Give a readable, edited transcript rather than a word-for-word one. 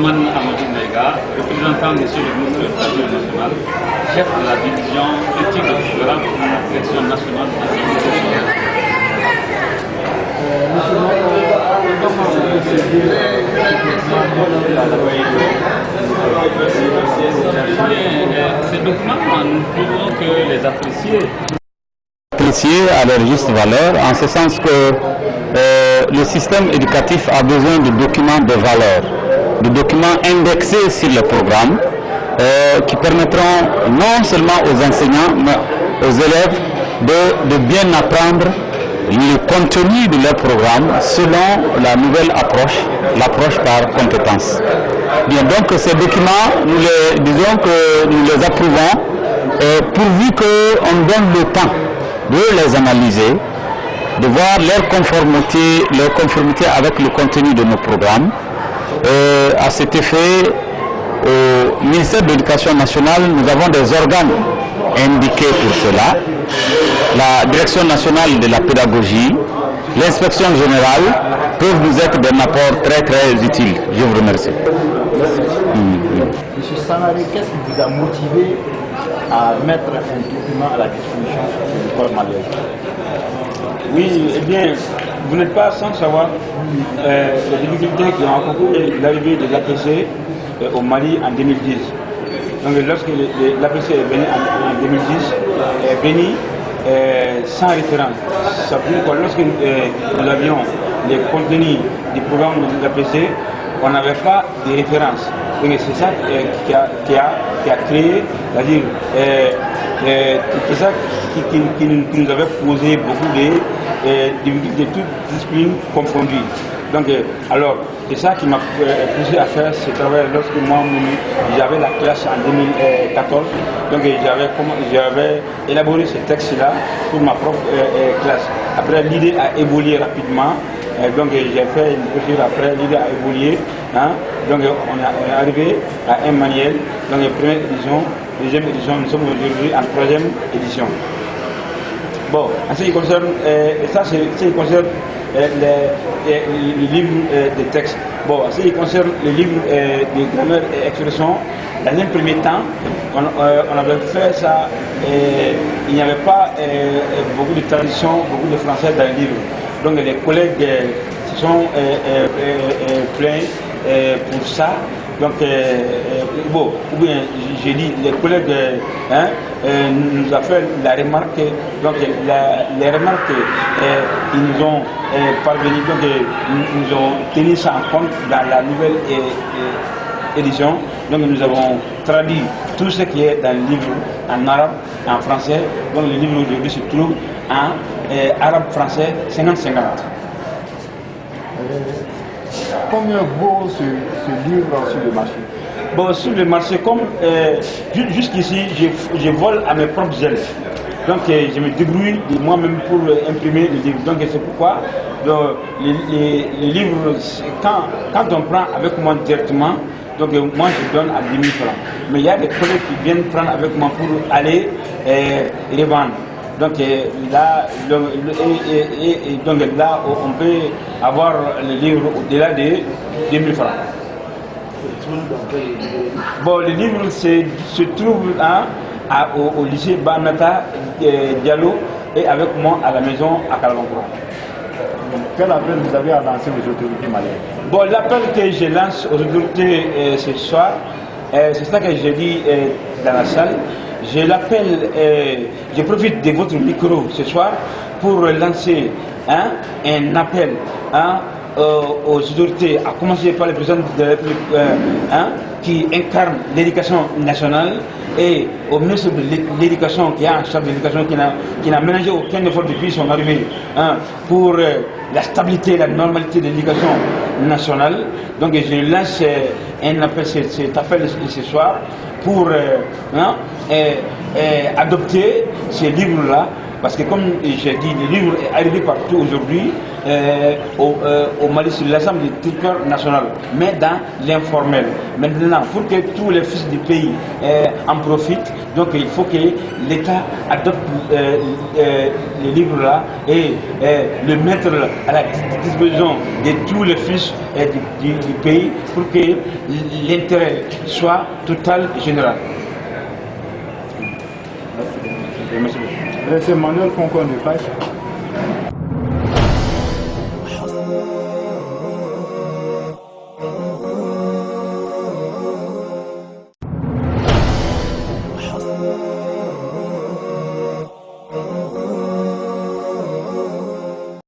Abdourahmane Amadou Maïga, représentant Monsieur le ministre de l'Éducation nationale, chef de la division éthique et programme à la Direction nationale de Ces documents, nous pouvons que les apprécier. Apprécier à leur juste valeur, en ce sens que le système éducatif a besoin de documents de valeur, de documents indexés sur le programme, qui permettront non seulement aux enseignants, mais aux élèves de bien apprendre le contenu de leur programme selon la nouvelle approche, l'approche par compétence. Bien, donc ces documents, disons que nous les approuvons, pourvu qu'on donne le temps de les analyser, de voir leur conformité avec le contenu de nos programmes. À cet effet, au ministère de l'Éducation nationale, nous avons des organes indiqués pour cela. La Direction nationale de la pédagogie, l'inspection générale peuvent nous être d'un apport très très utile. Je vous remercie. Monsieur Sanaré, qu'est-ce qui vous a motivé à mettre un document à la disposition de l'école malienne? Oui, eh bien, vous n'êtes pas sans savoir les difficultés qui ont accompagné l'arrivée de l'APC au Mali en 2010. Donc lorsque l'APC est venu en 2010, est venu sans référence. Ça veut dire que lorsque nous avions les contenus du programme de l'APC, on n'avait pas de référence. Donc c'est ça qui a créé, c'est-à-dire c'est ça qui nous avait posé beaucoup de difficultés, de toutes disciplines confondues. Donc alors c'est ça qui m'a poussé à faire ce travail lorsque moi j'avais la classe en 2014. Donc j'avais élaboré ce texte-là pour ma propre classe. Après l'idée a évolué rapidement. Donc j'ai fait une procédure après, l'idée a évolué. Hein? Donc on est arrivé à un manuel, donc première édition, deuxième édition, nous sommes aujourd'hui en troisième édition. Bon, en ce qui concerne, ça c'est ce qui concerne les livres de texte. Bon, en ce qui concerne les livres de grammaire et expression, dans un premier temps, on avait fait ça, il n'y avait pas beaucoup de tradition, beaucoup de français dans les livres. Donc les collègues se sont plaints pour ça. Donc, bon, ou bien j'ai dit, les collègues nous ont fait la remarque, donc les remarques, ils nous ont parvenu, donc nous ont tenu ça en compte dans la nouvelle édition. Donc nous avons traduit tout ce qui est dans le livre en arabe, en français. Donc le livre aujourd'hui se trouve en arabe-français 50-50. Combien vaut ce livre sur le marché? Bon, sur le marché, comme jusqu'ici, je vole à mes propres ailes. Donc je me débrouille moi-même pour imprimer les livres. Donc c'est pourquoi les livres, quand on prend avec moi directement, donc moi je donne à 10 000 francs. Mais il y a des collègues qui viennent prendre avec moi pour aller les vendre. Donc là, on peut avoir le livre au-delà de 2 000 francs. Bon, le livre se trouve au lycée Banata Diallo et avec moi à la maison à Kalabankoura. Quel appel vous avez à lancer aux autorités maliennes? Bon, l'appel que je lance aux autorités ce soir, c'est ça que j'ai dit dans la salle. Je l'appelle, je profite de votre micro ce soir pour lancer un appel aux autorités, à commencer par le président de la République qui incarne l'éducation nationale et au ministre de l'éducation qui a en charge de l'éducation, qui n'a ménagé aucun effort depuis son arrivée pour la stabilité et la normalité de l'éducation nationale. Donc je lance un appel, cet appel ce soir pour adopter ces livres-là Parce que comme j'ai dit, le livre est arrivé partout aujourd'hui, au Mali, sur l'ensemble du territoire national, mais dans l'informel. Maintenant, pour que tous les fils du pays en profitent, donc il faut que l'État adopte les livres-là et le mettre à la disposition de tous les fils du pays pour que l'intérêt soit total et général. C'est Manuel Concon de Pâche.